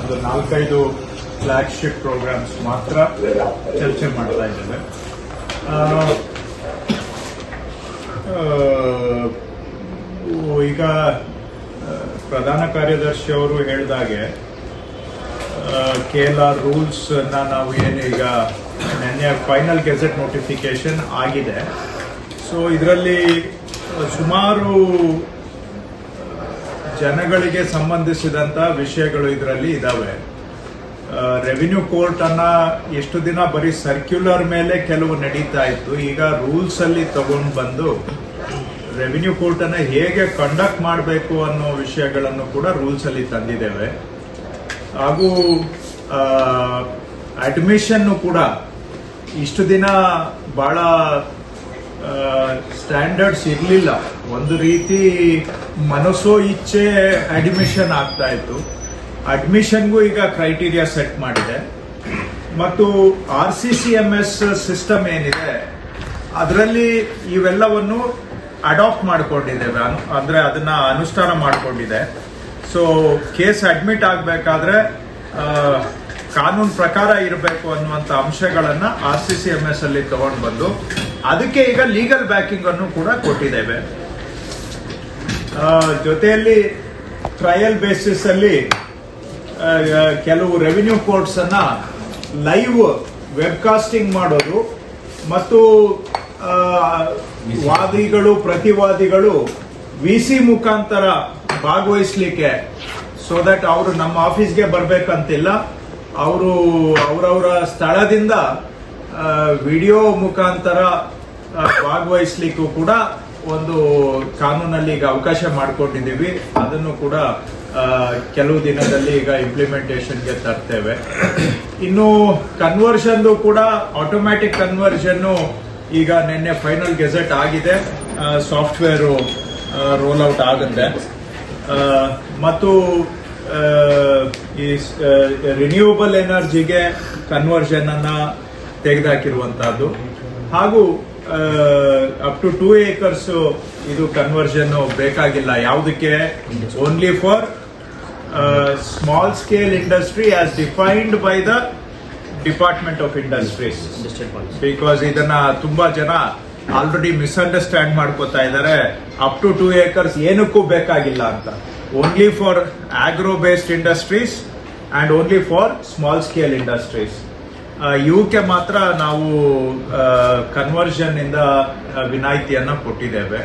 ಒಂದು 4-5 flagship programmes ಮಾತ್ರ ಚರ್ಚೆ ಮಾಡ್ತಾ ಇದ್ದೇವೆ. ಈಗ ಪ್ರಧಾನ ಕಾರ್ಯದರ್ಶಿ ಅವರು ಹೇಳಿದಾಗೆ KLR ರೂಲ್ಸ್ ನಾವು ಏನು ಈಗ ನಿನ್ನೆ ಫೈನಲ್ ಗೆಜೆಟ್ ನೋಟಿಫಿಕೇಶನ್ ಆಗಿದೆ. ಸೊ ಇದರಲ್ಲಿ ಸುಮಾರು ಜನಗಳಿಗೆ ಸಂಬಂಧಿಸಿದಂತ ವಿಷಯಗಳು ಇದರಲ್ಲಿ ಇದಾವೆ. ರೆವಿನ್ಯೂ ಕೋರ್ಟ್ ಅನ್ನ ಎಷ್ಟು ದಿನ ಬರೀ ಸರ್ಕ್ಯುಲರ್ ಮೇಲೆ ಕೆಲವು ನಡೀತಾ ಇತ್ತು, ಈಗ ರೂಲ್ಸ್ ಅಲ್ಲಿ ತಗೊಂಡು ಬಂದು ರೆವಿನ್ಯೂ ಕೋರ್ಟ್ ಅನ್ನ ಹೇಗೆ ಕಂಡಕ್ಟ್ ಮಾಡಬೇಕು ಅನ್ನೋ ವಿಷಯಗಳನ್ನು ಕೂಡ ರೂಲ್ಸ್ ಅಲ್ಲಿ ತಂದಿದ್ದೇವೆ. ಹಾಗೂ ಅಡ್ಮಿಷನ್ ಕೂಡ ಇಷ್ಟು ದಿನ ಬಹಳ ಸ್ಟ್ಯಾಂಡರ್ಡ್ಸ್ ಇರಲಿಲ್ಲ. ಒಂದು ರೀತಿ ಮನಸ್ಸೋ ಇಚ್ಛೆ ಅಡ್ಮಿಷನ್ ಆಗ್ತಾ ಇತ್ತು. ಅಡ್ಮಿಷನ್ಗೂ ಈಗ ಕ್ರೈಟೀರಿಯಾ ಸೆಟ್ ಮಾಡಿದೆ. ಮತ್ತು RCCMS ಸಿಸ್ಟಮ್ ಏನಿದೆ ಅದರಲ್ಲಿ ಇವೆಲ್ಲವನ್ನು ಅಡಾಪ್ಟ್ ಮಾಡಿಕೊಂಡಿದ್ದೇವೆ, ಅಂದ್ರೆ ಅದನ್ನ ಅನುಷ್ಠಾನ ಮಾಡಿಕೊಂಡಿದೆ. ಸೊ ಕೇಸ್ ಅಡ್ಮಿಟ್ ಆಗಬೇಕಾದ್ರೆ ಕಾನೂನು ಪ್ರಕಾರ ಇರಬೇಕು ಅನ್ನುವಂಥ ಅಂಶಗಳನ್ನ RCCMS ಅಲ್ಲಿ ತಗೊಂಡು ಬಂದು ಅದಕ್ಕೆ ಈಗ ಲೀಗಲ್ ಬ್ಯಾಕಿಂಗ್ ಅನ್ನು ಕೂಡ ಕೊಟ್ಟಿದ್ದೇವೆ. ಜೊತೆಯಲ್ಲಿ ಟ್ರಯಲ್ ಬೇಸಿಸ್ ಅಲ್ಲಿ ಕೆಲವು ರೆವಿನ್ಯೂ ಕೋರ್ಟ್ಸ್ ಅನ್ನ ಲೈವ್ ವೆಬ್ಕಾಸ್ಟಿಂಗ್ ಮಾಡೋದು ಮತ್ತು ವಾದಿಗಳು ಪ್ರತಿವಾದಿಗಳು VC ಮುಖಾಂತರ ಭಾಗವಹಿಸ್ಲಿಕ್ಕೆ, ಸೊ ದಟ್ ಅವರು ನಮ್ಮ ಆಫೀಸ್ಗೆ ಬರ್ಬೇಕಂತಿಲ್ಲ, ಅವರು ಅವರವರ ಸ್ಥಳದಿಂದ ವಿಡಿಯೋ ಮುಖಾಂತರ ಭಾಗವಹಿಸ್ಲಿಕ್ಕೂ ಕೂಡ ಒಂದು ಕಾನೂನಲ್ಲಿ ಈಗ ಅವಕಾಶ ಮಾಡಿಕೊಂಡಿದ್ದೀವಿ. ಅದನ್ನು ಕೂಡ ಕೆಲವು ದಿನದಲ್ಲಿ ಈಗ ಇಂಪ್ಲಿಮೆಂಟೇಷನ್ಗೆ ತರ್ತೇವೆ. ಇನ್ನು ಕನ್ವರ್ಷನ್ ಕೂಡ ಆಟೋಮ್ಯಾಟಿಕ್ ಕನ್ವರ್ಷನ್ ಈಗ ನಿನ್ನೆ ಫೈನಲ್ ಗೆಜೆಟ್ ಆಗಿದೆ. ಸಾಫ್ಟ್ವೇರ್ ರೋಲ್ ಔಟ್ ಆಗುತ್ತೆ. ಮತ್ತು ಈ ರಿನ್ಯೂವಬಲ್ ಎನರ್ಜಿಗೆ ಕನ್ವರ್ಷನ್ ಅನ್ನ ತೆಗೆದುಹಾಕಿರುವಂತಹದ್ದು, ಹಾಗೂ ಅಪ್ ಟು 2 acres ಇದು ಕನ್ವರ್ಷನ್ ಬೇಕಾಗಿಲ್ಲ. ಯಾವುದಕ್ಕೆ? Only for small scale industry as defined by the department of industries. Because ಇದನ್ನ ತುಂಬಾ ಜನ ಆಲ್ರೆಡಿ ಮಿಸ್ಅಂಡರ್ಸ್ಟ್ಯಾಂಡ್ ಮಾಡ್ಕೋತಾ ಇದ್ದಾರೆ. ಅಪ್ ಟು 2 acres ಏನಕ್ಕೂ ಬೇಕಾಗಿಲ್ಲ ಅಂತ. Only for agro based industries and only for small scale industries. ಇವಕ್ಕೆ ಮಾತ್ರ ನಾವು ಕನ್ವರ್ಷನ್ ಇಂದ ವಿನಾಯಿತಿಯನ್ನ ಕೊಟ್ಟಿದ್ದೇವೆ.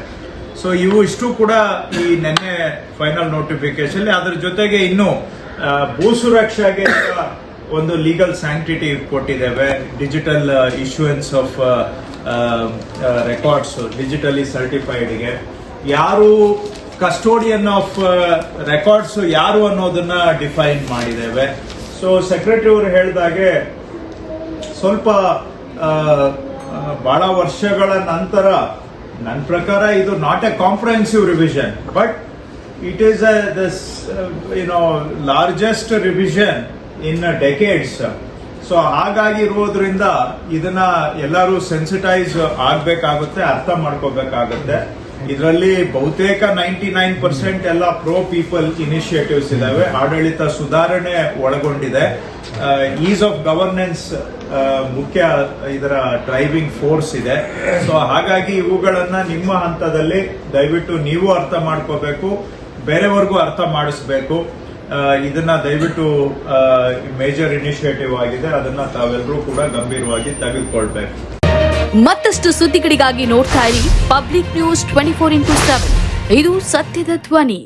ಸೊ ಇವು ಇಷ್ಟು ಕೂಡ ಈ ನಿನ್ನೆ ಫೈನಲ್ ನೋಟಿಫಿಕೇಶನ್. ಅದರ ಜೊತೆಗೆ ಇನ್ನು ಭೂ ಸುರಕ್ಷೆಗೆ ಒಂದು ಲೀಗಲ್ ಸ್ಯಾಂಕ್ಟಿಟಿ ಕೊಟ್ಟಿದ್ದೇವೆ. Digital issuance of records digitally ಸರ್ಟಿಫೈಡ್ಗೆ ಯಾರು ಕಸ್ಟೋಡಿಯನ್ ಆಫ್ ರೆಕಾರ್ಡ್ಸ್ ಯಾರು ಅನ್ನೋದನ್ನ ಡಿಫೈನ್ ಮಾಡಿದ್ದೇವೆ. ಸೊ ಸೆಕ್ರೆಟರಿ ಅವರು ಹೇಳಿದಾಗೆ ಸ್ವಲ್ಪ ಬಹಳ ವರ್ಷಗಳ ನಂತರ ನನ್ನ ಪ್ರಕಾರ ಇದು not a comprehensive revision, but it is largest revision in decades. So ಹಾಗಾಗಿರೋದ್ರಿಂದ ಇದನ್ನ ಎಲ್ಲರೂ ಸೆನ್ಸಿಟೈಸ್ ಆಗ್ಬೇಕಾಗುತ್ತೆ, ಅರ್ಥ ಮಾಡ್ಕೋಬೇಕಾಗುತ್ತೆ. ಇದರಲ್ಲಿ ಬಹುತೇಕ 99% ಎಲ್ಲ ಪ್ರೋ ಪೀಪಲ್ ಇನಿಷಿಯೇಟಿವ್ಸ್ ಇದಾವೆ. ಆಡಳಿತ ಸುಧಾರಣೆ ಒಳಗೊಂಡಿದೆ. ಈಸ್ ಆಫ್ ಗವರ್ನೆನ್ಸ್ ಮುಖ್ಯ ಇದರ ಡ್ರೈವಿಂಗ್ ಫೋರ್ಸ್ ಇದೆ. ಸೊ ಹಾಗಾಗಿ ಇವುಗಳನ್ನ ನಿಮ್ಮ ಹಂತದಲ್ಲಿ ದಯವಿಟ್ಟು ನೀವು ಅರ್ಥ ಮಾಡ್ಕೋಬೇಕು, ಬೇರೆಯವರೆಗೂ ಅರ್ಥ ಮಾಡಿಸ್ಬೇಕು. ಇದನ್ನ ದಯವಿಟ್ಟು ಮೇಜರ್ ಇನಿಷಿಯೇಟಿವ್ ಆಗಿದೆ, ಅದನ್ನ ತಾವೆಲ್ಲರೂ ಕೂಡ ಗಂಭೀರವಾಗಿ ತೆಗೆದುಕೊಳ್ಬೇಕು. ಮತ್ತಷ್ಟು ಸುದ್ದಿಗಳಿಗಾಗಿ ನೋಡ್ತಾ ಇರಿ ಪಬ್ಲಿಕ್ ನ್ಯೂಸ್ 24x7. ಇದು ಸತ್ಯದ ಧ್ವನಿ.